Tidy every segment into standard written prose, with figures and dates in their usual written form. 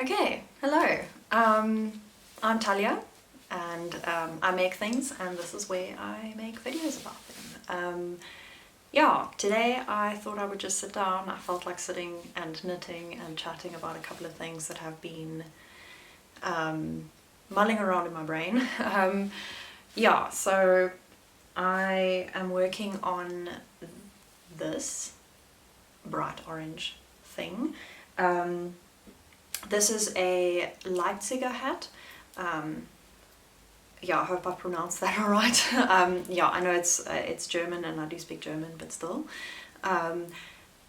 Okay, hello. I'm Talia and I make things, and this is where I make videos about them. Yeah, today I thought I would just sit down. I felt like sitting and knitting and chatting about a couple of things that have been mulling around in my brain. Yeah, so I am working on this bright orange thing. This is a Leipziger hat. Yeah, I hope I pronounced that all right. Yeah, I know it's German and I do speak German, but still.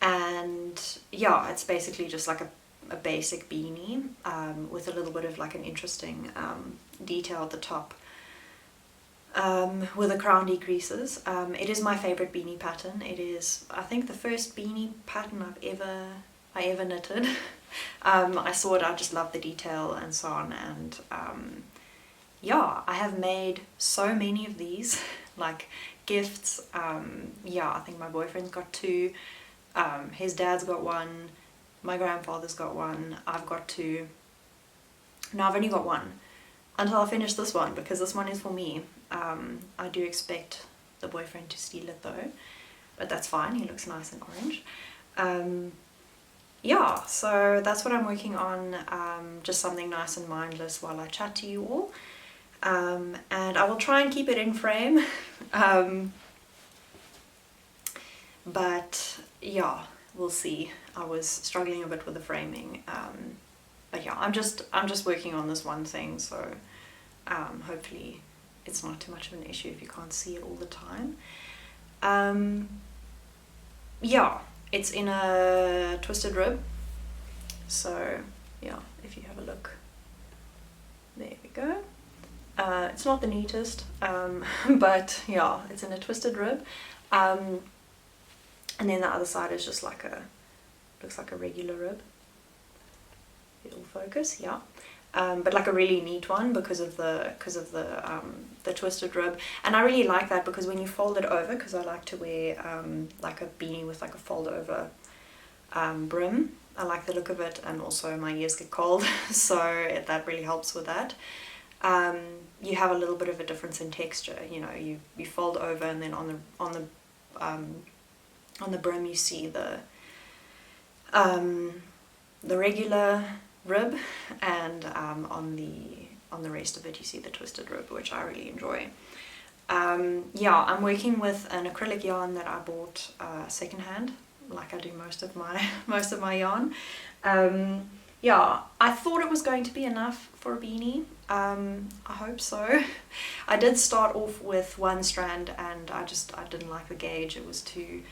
And yeah, it's basically just like a basic beanie with a little bit of like an interesting detail at the top with the crown decreases. It is my favorite beanie pattern. It is, I think, the first beanie pattern I ever knitted. I saw it, I just loved the detail and so on, and yeah, I have made so many of these, like gifts. Yeah, I think my boyfriend's got two, his dad's got one, my grandfather's got one, I've got two. No, I've only got one until I finish this one, because this one is for me. I do expect the boyfriend to steal it though, but that's fine, he looks nice and orange. Yeah, so that's what I'm working on, just something nice and mindless while I chat to you all. And I will try and keep it in frame, but yeah, we'll see. I was struggling a bit with the framing, but yeah, I'm just working on this one thing, so hopefully it's not too much of an issue if you can't see it all the time. Yeah, it's in a twisted rib, so yeah, if you have a look, there we go. It's not the neatest, but yeah, it's in a twisted rib, and then the other side is just like looks like a regular rib. It'll focus, yeah. But like a really neat one because of the twisted rib, and I really like that because when you fold it over, because I like to wear like a beanie with like a fold over brim. I like the look of it, and also my ears get cold, so that really helps with that. You have a little bit of a difference in texture. You know, you fold over, and then on the brim you see the regular rib, and on the rest of it you see the twisted rib, which I really enjoy. Yeah, I'm working with an acrylic yarn that I bought secondhand, like I do most of my yarn. Yeah, I thought it was going to be enough for a beanie. I hope so. I did start off with one strand, and I didn't like the gauge. It was too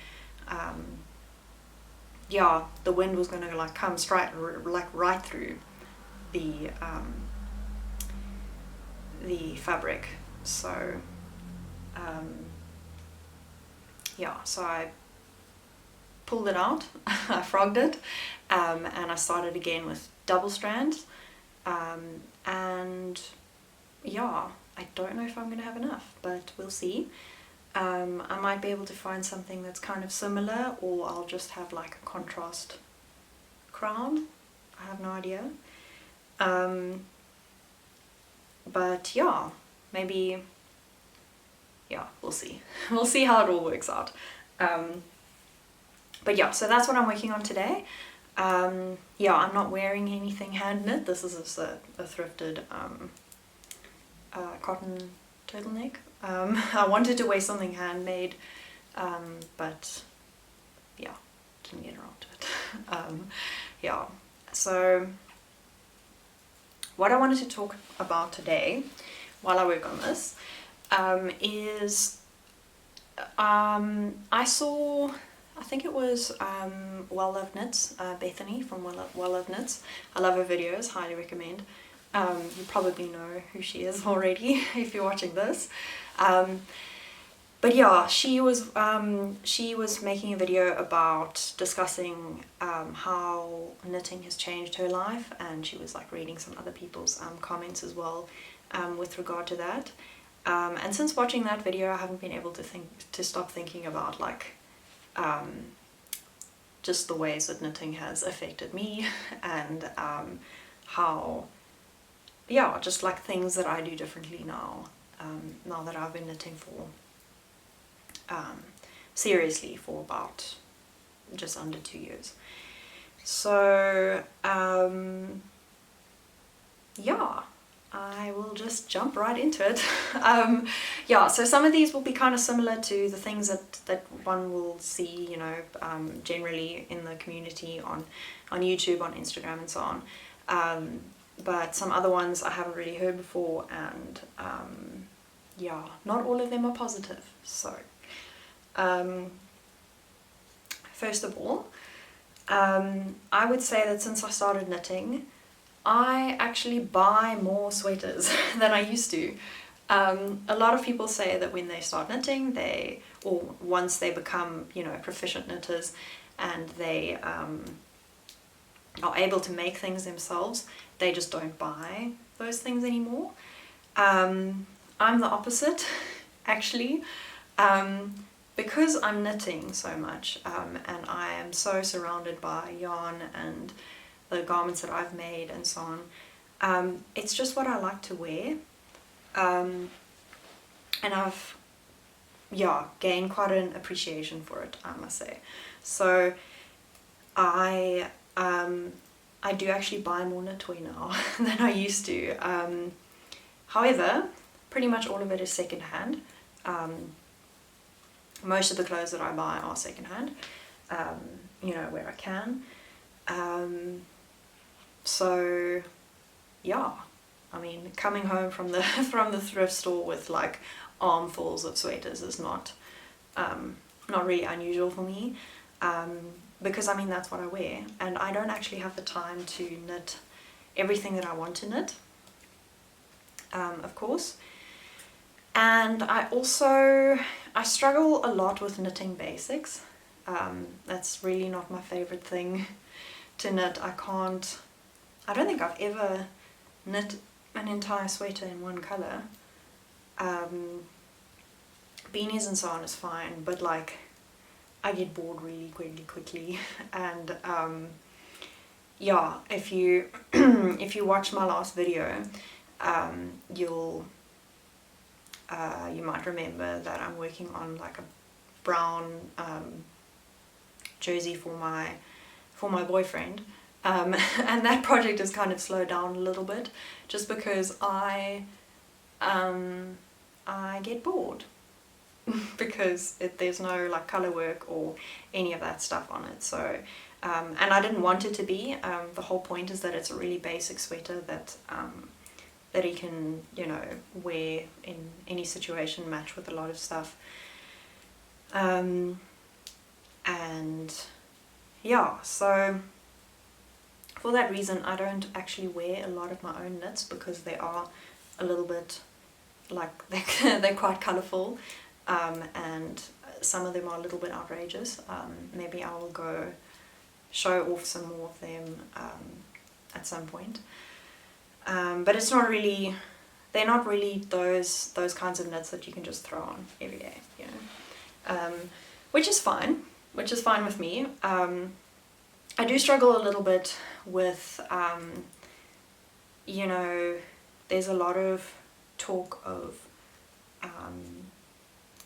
yeah, the wind was going to like come straight, like right through the fabric. So yeah, so I pulled it out, I frogged it, and I started again with double strands, and yeah, I don't know if I'm gonna have enough, but we'll see. I might be able to find something that's kind of similar, or I'll just have like a contrast crown. I have no idea. But yeah, maybe, yeah, we'll see. We'll see how it all works out. But yeah, so that's what I'm working on today. Yeah, I'm not wearing anything hand knit. This is just a thrifted cotton turtleneck. I wanted to wear something handmade, but yeah, didn't get around to it. Yeah, so what I wanted to talk about today while I work on this is I saw, I think it was Well Loved Knits, Bethany from Well Loved Knits. I love her videos, highly recommend. You probably know who she is already if you're watching this. But yeah, she was making a video about discussing how knitting has changed her life, and she was like reading some other people's comments as well with regard to that. And since watching that video, I haven't been able to stop thinking about like just the ways that knitting has affected me, and how, yeah, just like things that I do differently now, now that I've been knitting for, seriously, for about just under 2 years. So, yeah, I will just jump right into it. Yeah, so some of these will be kind of similar to the things that one will see, you know, generally in the community on YouTube, on Instagram and so on. But some other ones I haven't really heard before, and yeah, not all of them are positive. So, first of all, I would say that since I started knitting, I actually buy more sweaters than I used to. A lot of people say that when they start knitting, or once they become, you know, proficient knitters, and they are able to make things themselves, they just don't buy those things anymore. I'm the opposite, actually. Because I'm knitting so much, and I am so surrounded by yarn and the garments that I've made and so on, it's just what I like to wear, and I've, yeah, gained quite an appreciation for it, I must say. So I do actually buy more knitwear now than I used to. However, pretty much all of it is secondhand. Most of the clothes that I buy are secondhand, you know, where I can. So yeah, I mean, coming home from the from the thrift store with like armfuls of sweaters is not really unusual for me, because I mean, that's what I wear, and I don't actually have the time to knit everything that I want to knit, of course. And I struggle a lot with knitting basics. That's really not my favorite thing to knit. I don't think I've ever knit an entire sweater in one colour. Beanies and so on is fine, but like, I get bored really quickly. And yeah, if you if you watch my last video, you might remember that I'm working on like a brown jersey for my boyfriend, and that project has kind of slowed down a little bit, just because I get bored because there's no like color work or any of that stuff on it. So and I didn't want it to be. The whole point is that it's a really basic sweater that he can, you know, wear in any situation, match with a lot of stuff. And yeah, so for that reason I don't actually wear a lot of my own knits, because they are a little bit like, they're quite colourful, and some of them are a little bit outrageous. Maybe I will go show off some more of them at some point. But it's not really, they're not really those kinds of knits that you can just throw on every day, you know, which is fine with me. I do struggle a little bit with, you know, there's a lot of talk of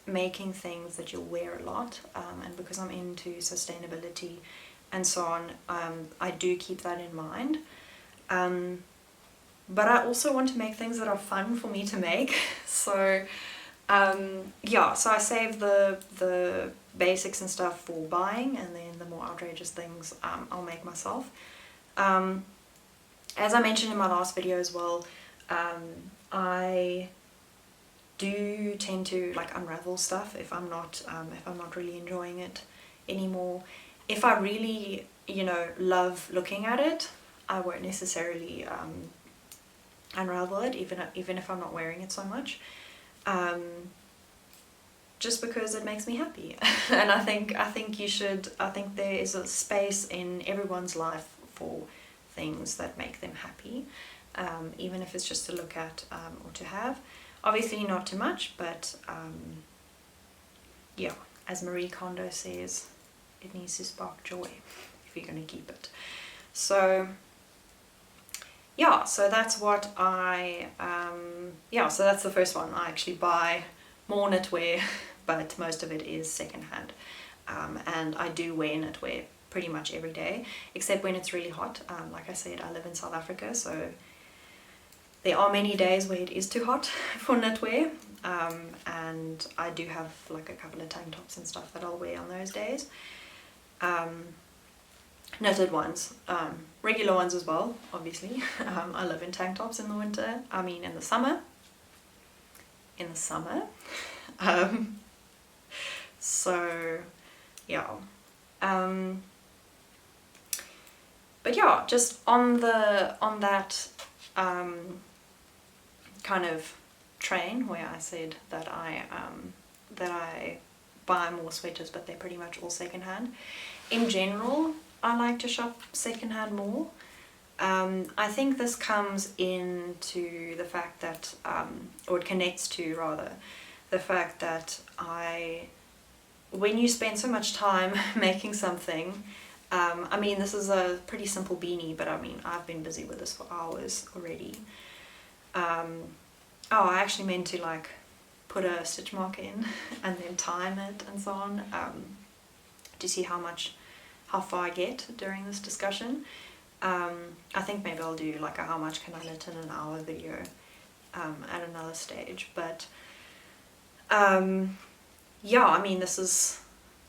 making things that you'll wear a lot, and because I'm into sustainability and so on, I do keep that in mind. But I also want to make things that are fun for me to make. So yeah, so I save the basics and stuff for buying, and then the more outrageous things I'll make myself. As I mentioned in my last video as well, I do tend to like unravel stuff if I'm not really enjoying it anymore. If I really, you know, love looking at it, I won't necessarily unravel it, even if I'm not wearing it so much, just because it makes me happy. And I think there is a space in everyone's life for things that make them happy, even if it's just to look at or to have. Obviously not too much, but yeah, as Marie Kondo says, it needs to spark joy if you're going to keep it. So yeah, so that's what so that's the first one. I actually buy more knitwear, but most of it is secondhand. And I do wear knitwear pretty much every day, except when it's really hot. Like I said, I live in South Africa, so there are many days where it is too hot for knitwear. And I do have like a couple of tank tops and stuff that I'll wear on those days. Knitted ones, regular ones as well, obviously. I live in tank tops in the winter, I mean in the summer. So yeah. But yeah, just on that kind of train where I said that I buy more sweaters, but they're pretty much all secondhand. In general, I like to shop secondhand more. I think this comes into the fact that, or it connects to rather, the fact that when you spend so much time making something, I mean, this is a pretty simple beanie, but I mean, I've been busy with this for hours already. I actually meant to like put a stitch mark in and then time it and so on, to see how far I get during this discussion. I think maybe I'll do like a how much can I knit in an hour video at another stage, but yeah, I mean, this is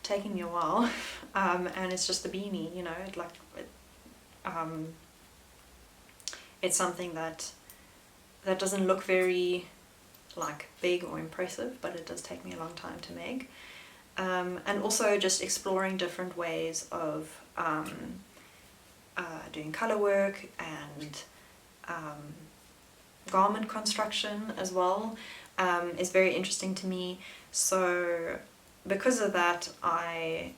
taking me a while, and it's just the beanie, you know, it's something that doesn't look very like big or impressive, but it does take me a long time to make. And also just exploring different ways of doing color work and garment construction as well is very interesting to me. So because of that, I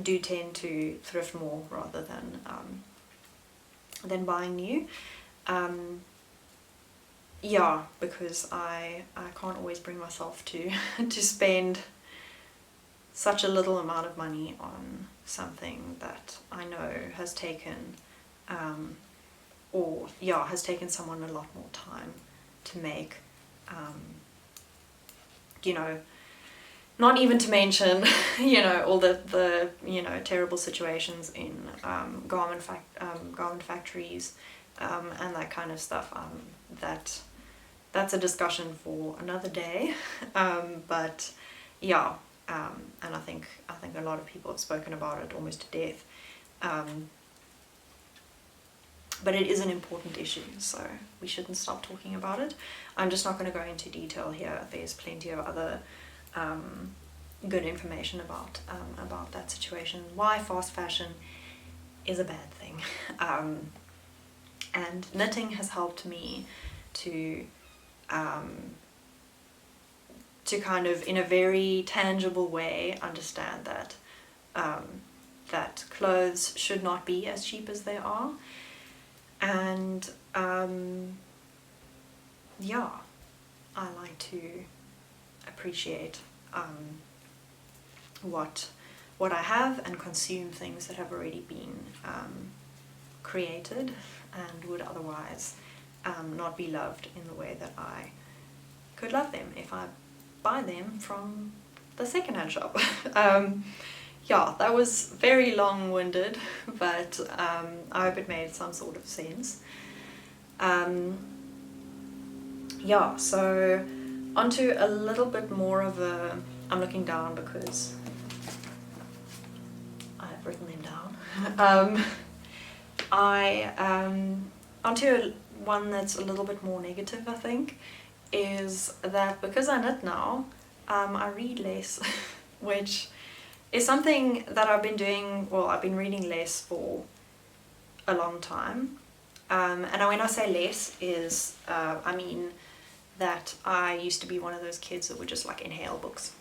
do tend to thrift more rather than buying new. Yeah, because I can't always bring myself to to spend such a little amount of money on something that I know has taken has taken someone a lot more time to make. You know, not even to mention, you know, all the you know, terrible situations in garment factories and that kind of stuff. That's a discussion for another day. But yeah, and I think a lot of people have spoken about it almost to death. But it is an important issue, so we shouldn't stop talking about it. I'm just not going to go into detail here. There's plenty of other good information about that situation, why fast fashion is a bad thing. And knitting has helped me to kind of, in a very tangible way, understand that that clothes should not be as cheap as they are. And yeah, I like to appreciate what I have and consume things that have already been created and would otherwise not be loved in the way that I could love them if I buy them from the secondhand shop. Yeah, that was very long-winded, but I hope it made some sort of sense. Yeah, so onto a little bit more of a... I'm looking down because I've written them down. Onto one that's a little bit more negative, I think, is that because I knit now, I read less, which is something that I've been doing, well, I've been reading less for a long time. And when I say less is, I mean that I used to be one of those kids that would just like inhale books.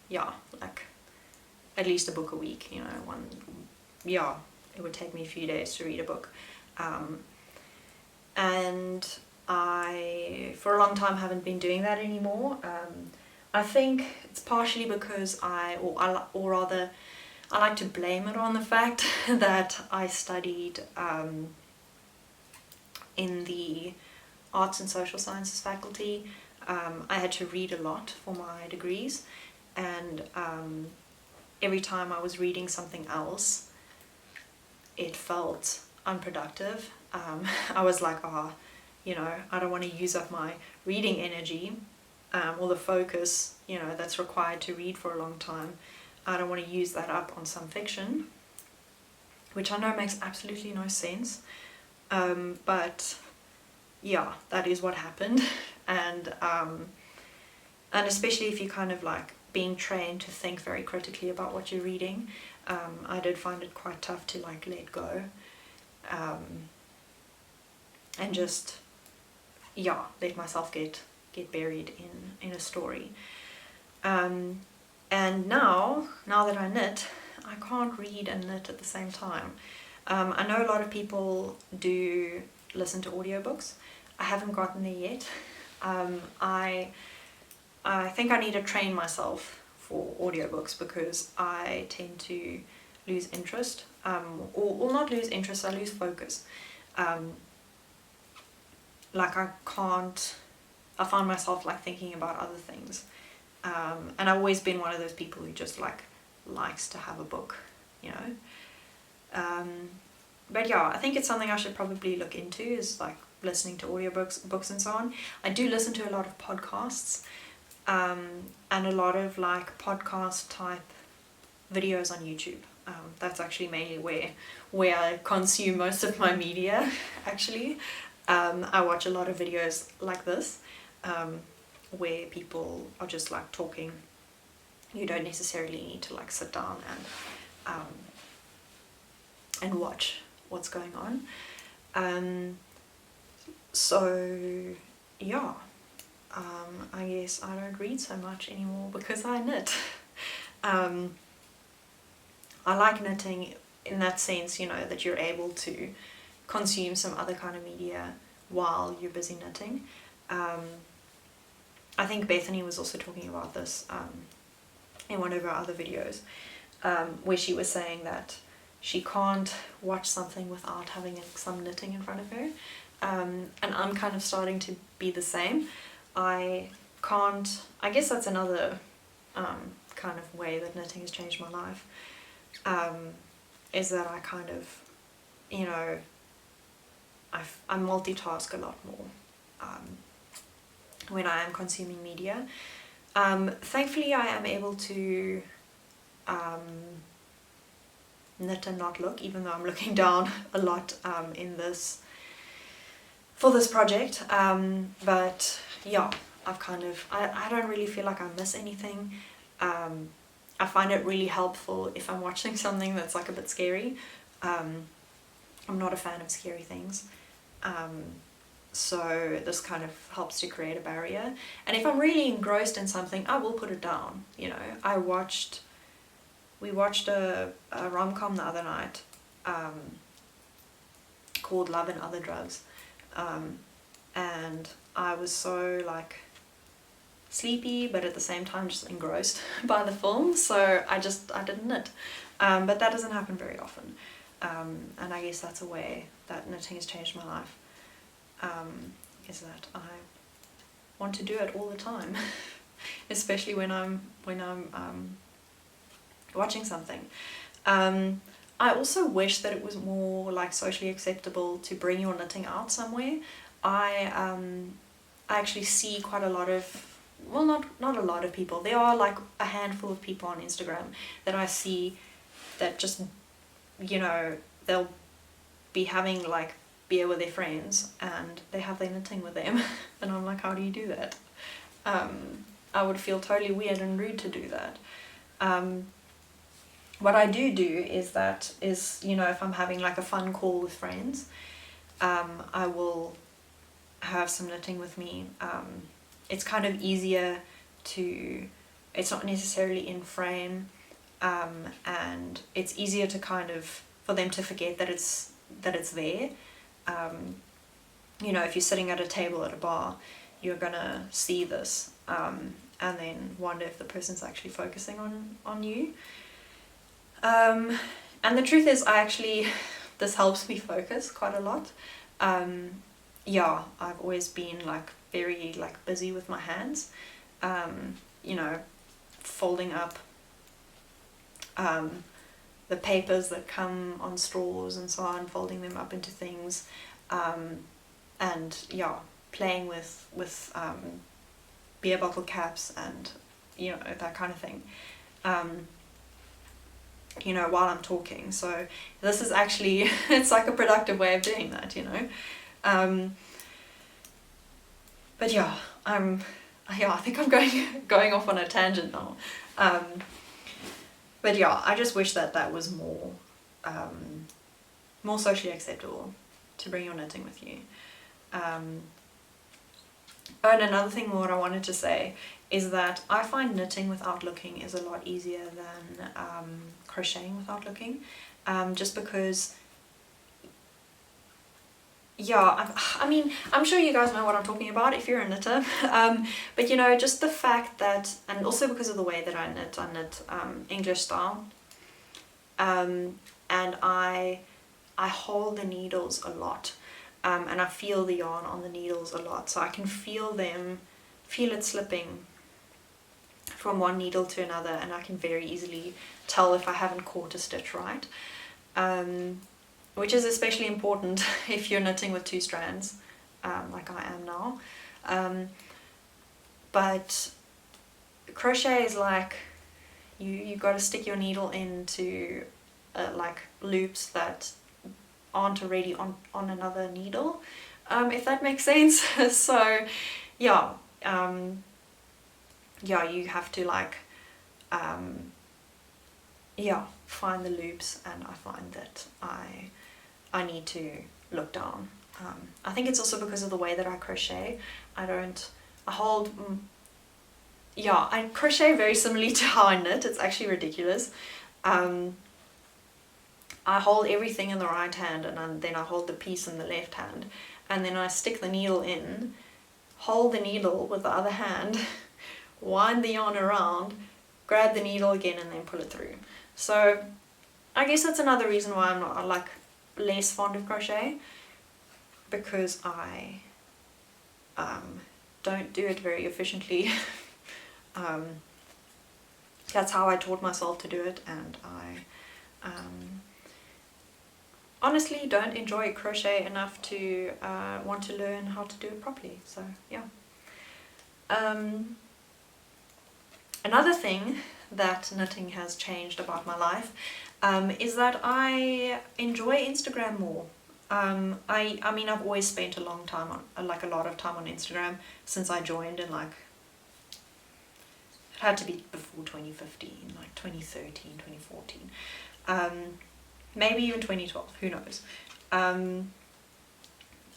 Yeah, like at least a book a week, you know, it would take me a few days to read a book. And I, for a long time, haven't been doing that anymore. I think it's partially because I like to blame it on the fact that I studied in the Arts and Social Sciences faculty, I had to read a lot for my degrees, and every time I was reading something else, it felt unproductive. I was like, I don't want to use up my reading energy or the focus, that's required to read for a long time. I don't want to use that up on some fiction, which I know makes absolutely no sense. But yeah, that is what happened. And especially if you're kind of like being trained to think very critically about what you're reading, I did find it quite tough to like let go, and just let myself get buried in a story. And now that I knit, I can't read and knit at the same time. I know a lot of people do listen to audiobooks. I haven't gotten there yet. I think I need to train myself for audiobooks because I tend to lose interest, or not lose interest, I lose focus. Like I find myself like thinking about other things. And I've always been one of those people who just like likes to have a book, But yeah, I think it's something I should probably look into, is like listening to books and so on. I do listen to a lot of podcasts, and a lot of like podcast type videos on YouTube. That's actually mainly where I consume most of my media, actually. I watch a lot of videos like this, where people are just like talking. You don't necessarily need to like sit down and watch what's going on. So yeah, I guess I don't read so much anymore because I knit. I like knitting in that sense, that you're able to consume some other kind of media while you're busy knitting. I think Bethany was also talking about this in one of her other videos, where she was saying that she can't watch something without having some knitting in front of her. And I'm kind of starting to be the same. I guess that's another kind of way that knitting has changed my life, is that I kind of, I multitask a lot more when I am consuming media. Thankfully I am able to knit and not look, even though I'm looking down a lot for this project. But yeah, I don't really feel like I miss anything. I find it really helpful if I'm watching something that's like a bit scary. I'm not a fan of scary things. So this kind of helps to create a barrier. And if I'm really engrossed in something, I will put it down. We watched a rom-com the other night, called Love and Other Drugs. And I was so like sleepy, but at the same time just engrossed by the film, so I didn't knit. But that doesn't happen very often. And I guess that's a way that knitting has changed my life, is that I want to do it all the time, especially when I'm watching something. I also wish that it was more like socially acceptable to bring your knitting out somewhere. I actually see quite a lot of, well, not a lot of people, there are like a handful of people on Instagram that I see that just, they'll be having like beer with their friends and they have their knitting with them. And I'm like, how do you do that? I would feel totally weird and rude to do that. What I do is if I'm having like a fun call with friends, I will have some knitting with me. It's kind of easier it's not necessarily in frame, and it's easier to for them to forget that it's there. If you're sitting at a table at a bar, you're gonna see this, and then wonder if the person's actually focusing on you. And the truth is, this helps me focus quite a lot. yeah, I've always been like very like busy with my hands, you know, folding up the papers that come on straws and so on, folding them up into things, and yeah, playing with beer bottle caps and, you know, that kind of thing, you know, while I'm talking. So this is actually, it's like a productive way of doing that, you know. But yeah, I think I'm going off on a tangent now. But yeah, I just wish that that was more more socially acceptable, to bring your knitting with you. Oh, and another thing what I wanted to say is that I find knitting without looking is a lot easier than crocheting without looking, just because, yeah, I mean, I'm sure you guys know what I'm talking about if you're a knitter, but you know, just the fact that, and also because of the way that I knit English style, and I hold the needles a lot, and I feel the yarn on the needles a lot, so I can feel it slipping from one needle to another, and I can very easily tell if I haven't caught a stitch right, which is especially important if you're knitting with 2 strands, like I am now. But crochet is like, you got to stick your needle into like loops that aren't already on another needle, if that makes sense. So yeah, yeah, you have to like yeah, find the loops, and I find that I need to look down. I think it's also because of the way that I crochet. I crochet very similarly to how I knit. It's actually ridiculous. I hold everything in the right hand, and then I hold the piece in the left hand, and then I stick the needle in, hold the needle with the other hand, wind the yarn around, grab the needle again, and then pull it through. So I guess that's another reason why I'm not like less fond of crochet, because I don't do it very efficiently. That's how I taught myself to do it, and I honestly don't enjoy crochet enough to want to learn how to do it properly. So yeah. Another thing that knitting has changed about my life is that I enjoy Instagram more. I mean, I've always spent a lot of time on Instagram since I joined in like, it had to be before 2015, like 2013, 2014, maybe even 2012, who knows.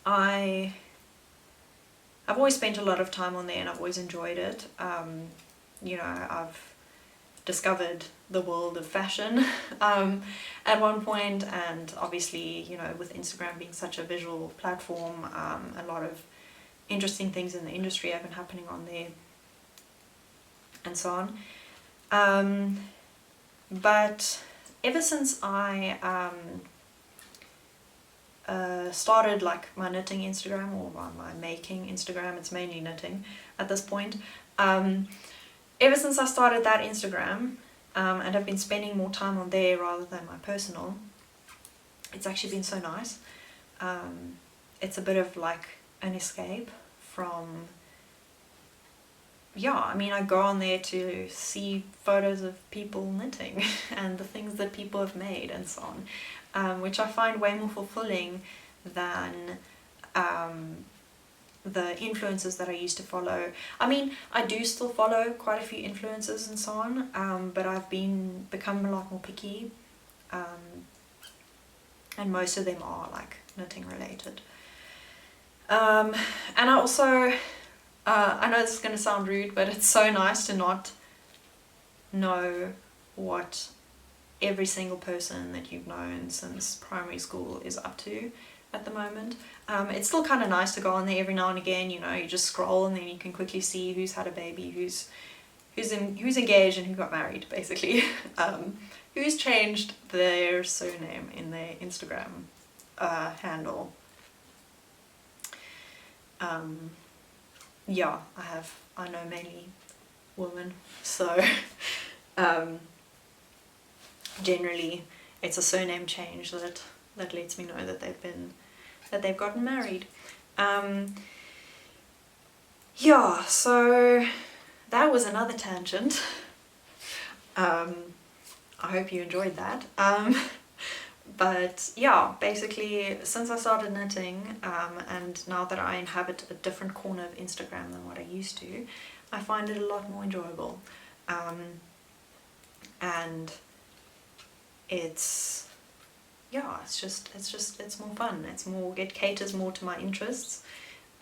I've always spent a lot of time on there, and I've always enjoyed it. You know, I've discovered the world of fashion at one point, and obviously, you know, with Instagram being such a visual platform, a lot of interesting things in the industry have been happening on there, and so on. But ever since I started like my knitting Instagram, or my making Instagram, it's mainly knitting at this point, ever since I started that Instagram, and I've been spending more time on there rather than my personal, it's actually been so nice. It's a bit of like an escape from, yeah, I mean, I go on there to see photos of people knitting and the things that people have made and so on, which I find way more fulfilling than the influencers that I used to follow. I mean, I do still follow quite a few influencers and so on, but I've become a lot more picky, and most of them are like knitting related. And I also, I know this is going to sound rude, but it's so nice to not know what every single person that you've known since primary school is up to at the moment. It's still kind of nice to go on there every now and again, you know, you just scroll and then you can quickly see who's had a baby, who's engaged and who got married, basically, who's changed their surname in their Instagram handle. Yeah, I know mainly women, so generally it's a surname change that lets me know that they've gotten married. Yeah, so that was another tangent. I hope you enjoyed that. But yeah, basically since I started knitting, and now that I inhabit a different corner of Instagram than what I used to, I find it a lot more enjoyable. And it's more fun. It caters more to my interests.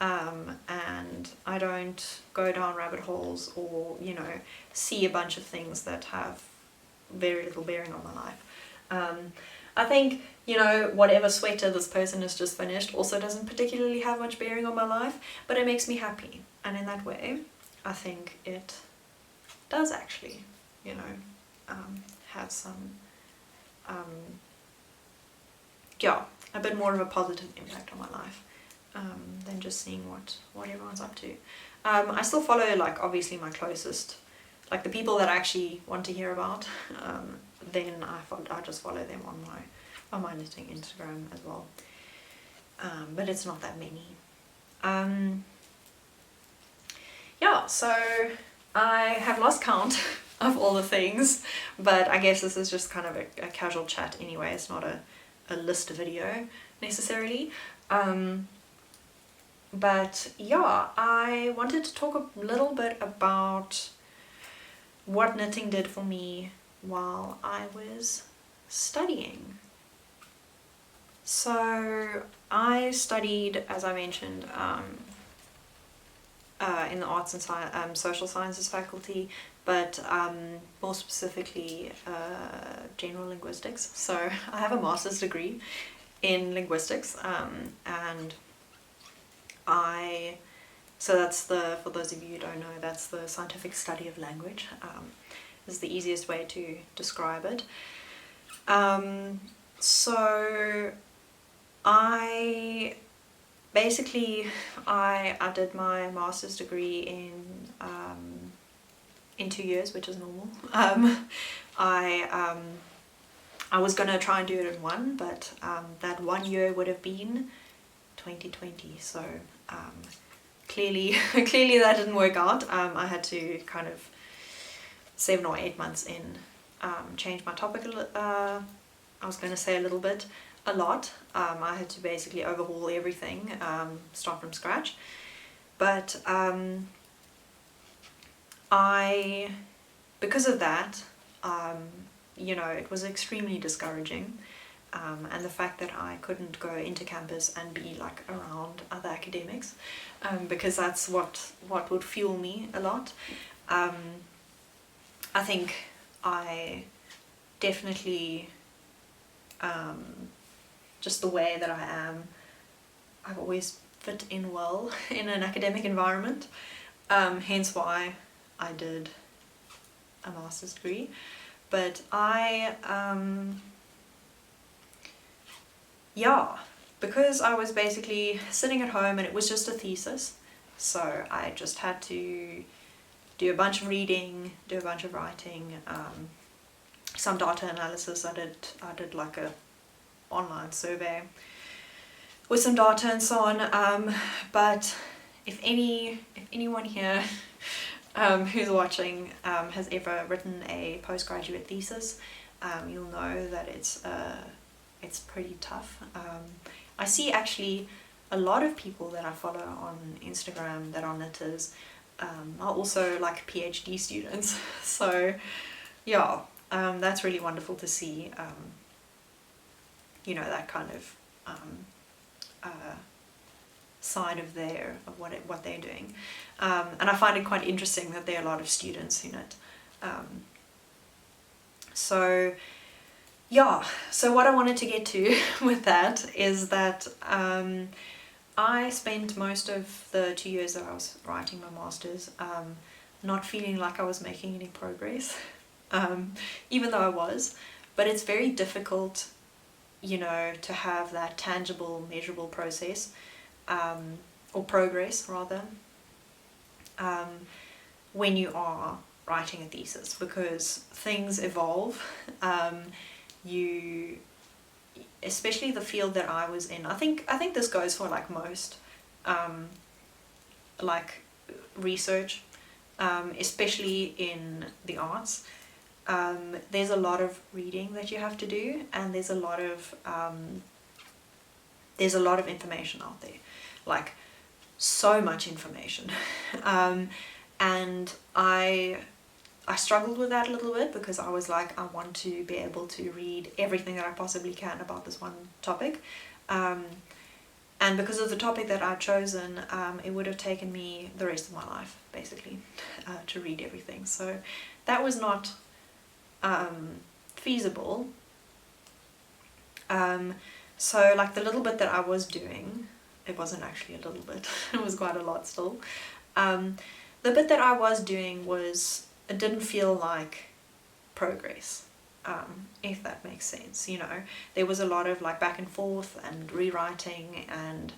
And I don't go down rabbit holes or, see a bunch of things that have very little bearing on my life. I think, whatever sweater this person has just finished also doesn't particularly have much bearing on my life, but it makes me happy. And in that way, I think it does actually, have some, a bit more of a positive impact on my life. Than just seeing what everyone's up to. I still follow, obviously my closest, the people that I actually want to hear about. Then I just follow them on my knitting Instagram as well. But it's not that many. Yeah, so I have lost count of all the things, but I guess this is just kind of a casual chat anyway. It's not a list video necessarily. But yeah, I wanted to talk a little bit about what knitting did for me while I was studying. So I studied, as I mentioned, in the arts and social sciences faculty, but more specifically general linguistics. So I have a master's degree in linguistics, and so that's for those of you who don't know, that's the scientific study of language. Is the easiest way to describe it. So I did my master's degree in 2 years, which is normal. I was gonna try and do it in one, but that 1 year would have been 2020. So clearly that didn't work out. I had to kind of 7 or 8 months in change my topic I was going to say a lot. I had to basically overhaul everything, start from scratch. But because of that, it was extremely discouraging. And the fact that I couldn't go into campus and be around other academics, because that's what would fuel me a lot. I think I definitely, just the way that I am, I've always fit in well in an academic environment, hence why I did a master's degree. But because I was basically sitting at home and it was just a thesis, so I just had to do a bunch of reading, do a bunch of writing, some data analysis. I did a online survey with some data and so on. But if anyone here who's watching has ever written a postgraduate thesis, you'll know that it's pretty tough. I see actually a lot of people that I follow on Instagram that are knitters are also PhD students. So yeah, that's really wonderful to see, that kind of side of what they're doing. And I find it quite interesting that there are a lot of students in it. So what I wanted to get to with that is that I spent most of the 2 years that I was writing my master's not feeling like I was making any progress, even though I was. But it's very difficult, to have that tangible, measurable process or progress rather, when you are writing a thesis, because things evolve. You, especially the field that I was in, I think this goes for like most like research, especially in the arts. There's a lot of reading that you have to do, and there's a lot of information out there, like so much information. And I struggled with that a little bit, because I was like, I want to be able to read everything that I possibly can about this one topic. And because of the topic that I'd chosen, it would have taken me the rest of my life, basically, to read everything. So that was not feasible. So like the little bit that I was doing, it wasn't actually a little bit, it was quite a lot still. The bit that I was doing it didn't feel like progress, if that makes sense, you know. There was a lot of like back and forth and rewriting and,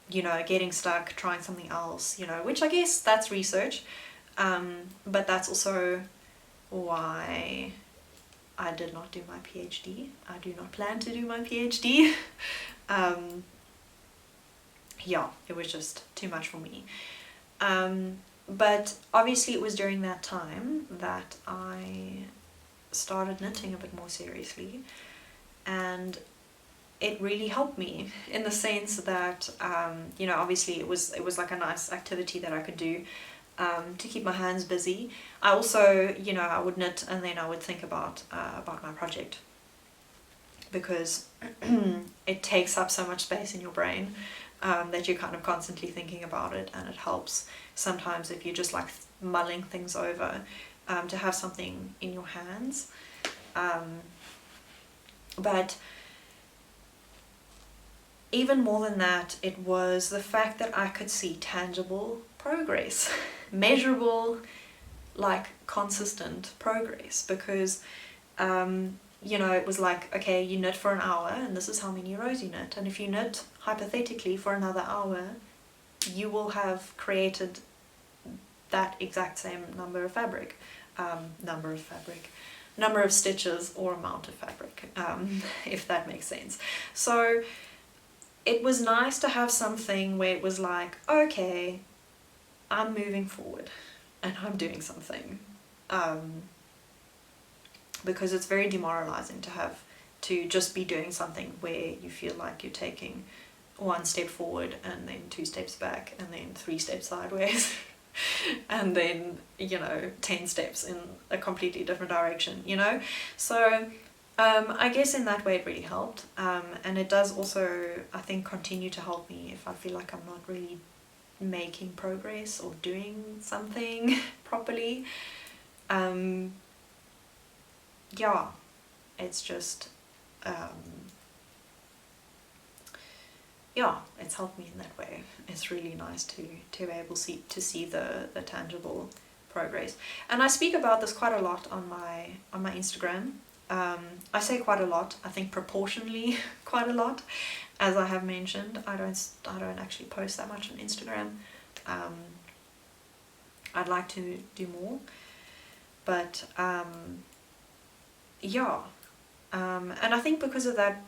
you know, getting stuck, trying something else, you know, which I guess that's research, but that's also why I did not do my PhD. I do not plan to do my PhD. Yeah, it was just too much for me. But obviously it was during that time that I started knitting a bit more seriously, and it really helped me in the sense that, you know, obviously it was like a nice activity that I could do to keep my hands busy. I also, you know, I would knit and then I would think about my project, because it takes up so much space in your brain, that you're kind of constantly thinking about it, and it helps sometimes if you're just like mulling things over, to have something in your hands. But even more than that, it was the fact that I could see tangible progress, measurable, like consistent progress, because you know, it was like, okay, you knit for an hour and this is how many rows you knit, and if you knit hypothetically for another hour, you will have created that exact same number of stitches or amount of fabric, if that makes sense. So it was nice to have something where it was like, okay, I'm moving forward and I'm doing something, because it's very demoralizing to have to just be doing something where you feel like you're taking one step forward and then 2 steps back and then 3 steps sideways and then, you know, 10 steps in a completely different direction, you know. So I guess in that way it really helped, and it does also, I think, continue to help me if I feel like I'm not really making progress or doing something properly. Yeah, it's just yeah, it's helped me in that way. It's really nice to be able to see the tangible progress. And I speak about this quite a lot on my Instagram. I say quite a lot, I think proportionally quite a lot, as I have mentioned. I don't actually post that much on Instagram. I'd like to do more, but yeah, and I think because of that,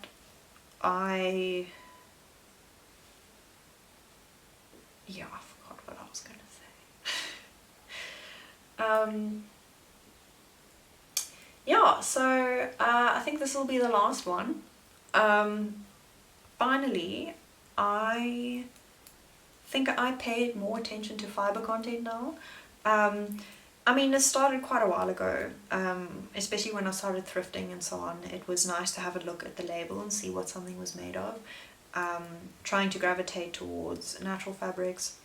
I forgot what I was going to say. Yeah, so I think this will be the last one. Finally, I think I paid more attention to fiber content now. I mean, it started quite a while ago, especially when I started thrifting and so on. It was nice to have a look at the label and see what something was made of. Trying to gravitate towards natural fabrics.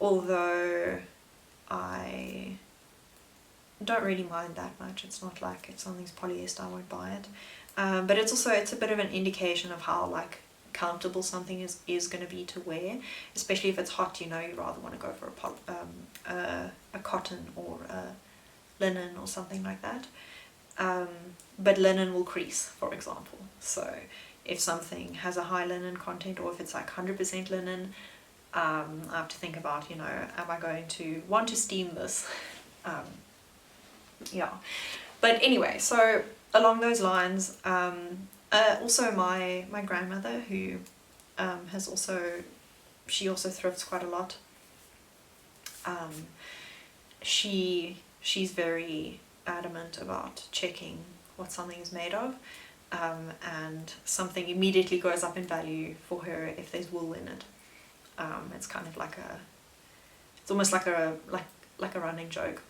Although I don't really mind that much. It's not like if something's polyester I won't buy it. But it's a bit of an indication of how like comfortable something is going to be to wear, especially if it's hot. You know, you rather want to go for a cotton or a linen or something like that. But linen will crease, for example, so if something has a high linen content or if it's like 100% linen. I have to think about, you know, am I going to want to steam this? Yeah, but anyway, so along those lines, also my grandmother, who she also thrifts quite a lot. She's very adamant about checking what something is made of, and something immediately goes up in value for her if there's wool in it. It's kind of like it's almost like a running joke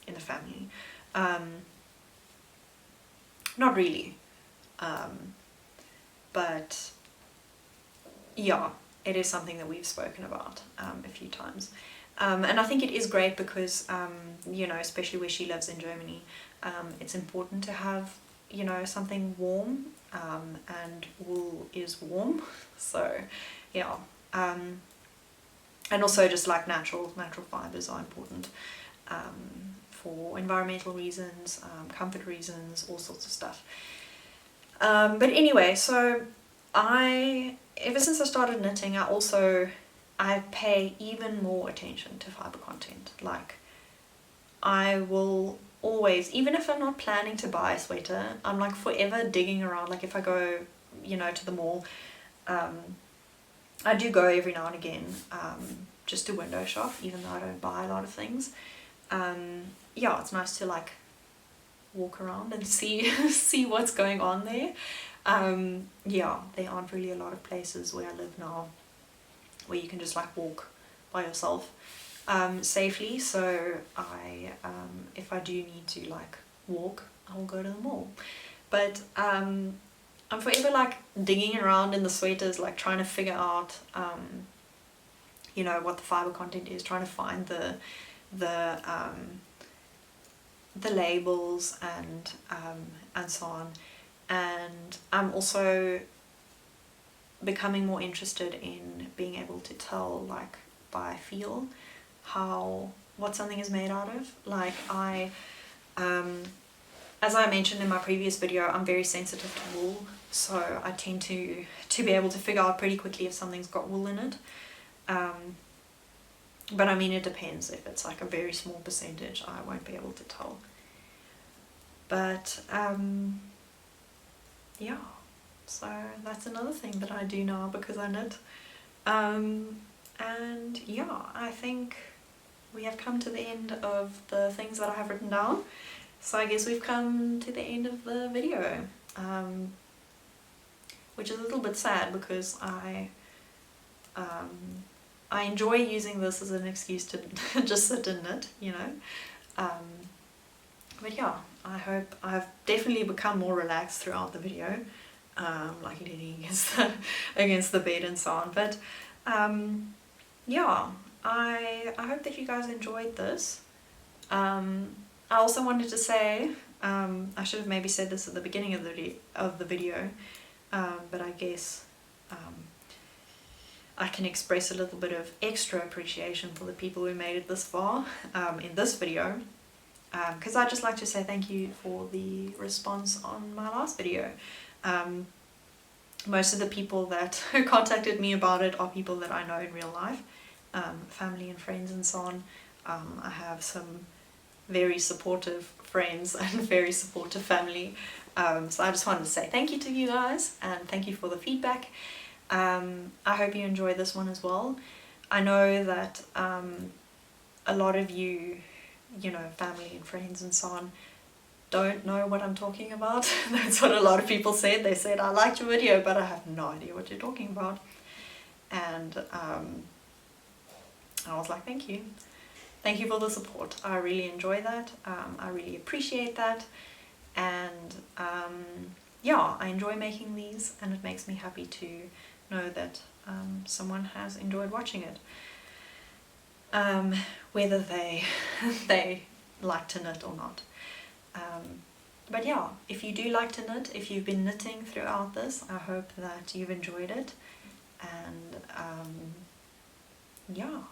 in the family. Not really, but yeah, it is something that we've spoken about a few times. And I think it is great because, you know, especially where she lives in Germany, it's important to have, you know, something warm, and wool is warm, so yeah. And also just like natural fibers are important, for environmental reasons, comfort reasons, all sorts of stuff. But anyway, so ever since I started knitting, I pay even more attention to fiber content. Like, I will always, even if I'm not planning to buy a sweater, I'm like forever digging around. Like if I go, you know, to the mall, I do go every now and again, just to window shop, even though I don't buy a lot of things. Yeah, it's nice to like walk around and see what's going on there. Yeah, there aren't really a lot of places where I live now where you can just like walk by yourself safely, so if I do need to like walk, I'll go to the mall. But I'm forever like digging around in the sweaters, like trying to figure out you know, what the fiber content is, trying to find the labels and so on. And I'm also becoming more interested in being able to tell, like by feel, what something is made out of. Like as I mentioned in my previous video, I'm very sensitive to wool, so I tend to be able to figure out pretty quickly if something's got wool in it. But I mean, it depends. If it's like a very small percentage, I won't be able to tell. But yeah, so that's another thing that I do now because I knit. And yeah, I think we have come to the end of the things that I have written down. So I guess we've come to the end of the video, which is a little bit sad because I enjoy using this as an excuse to just sit and knit, you know. But yeah, I hope I've definitely become more relaxed throughout the video, like leaning against the bed and so on. But yeah, I hope that you guys enjoyed this. I also wanted to say, I should have maybe said this at the beginning of the video, but I guess I can express a little bit of extra appreciation for the people who made it this far in this video, because I'd just like to say thank you for the response on my last video. Most of the people that contacted me about it are people that I know in real life, family and friends and so on. I have some very supportive friends and very supportive family, so I just wanted to say thank you to you guys and thank you for the feedback. I hope you enjoyed this one as well. I know that a lot of you, you know, family and friends and so on, don't know what I'm talking about. That's what a lot of people said. They said, I liked your video, but I have no idea what you're talking about. And I was like, thank you. Thank you for the support. I really enjoy that. I really appreciate that. And yeah, I enjoy making these, and it makes me happy to know that someone has enjoyed watching it. Whether they like to knit or not. But yeah, if you do like to knit, if you've been knitting throughout this, I hope that you've enjoyed it. And yeah,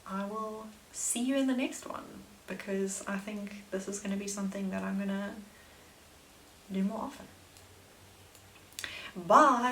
I will see you in the next one, because I think this is going to be something that I'm going to do more often. Bye!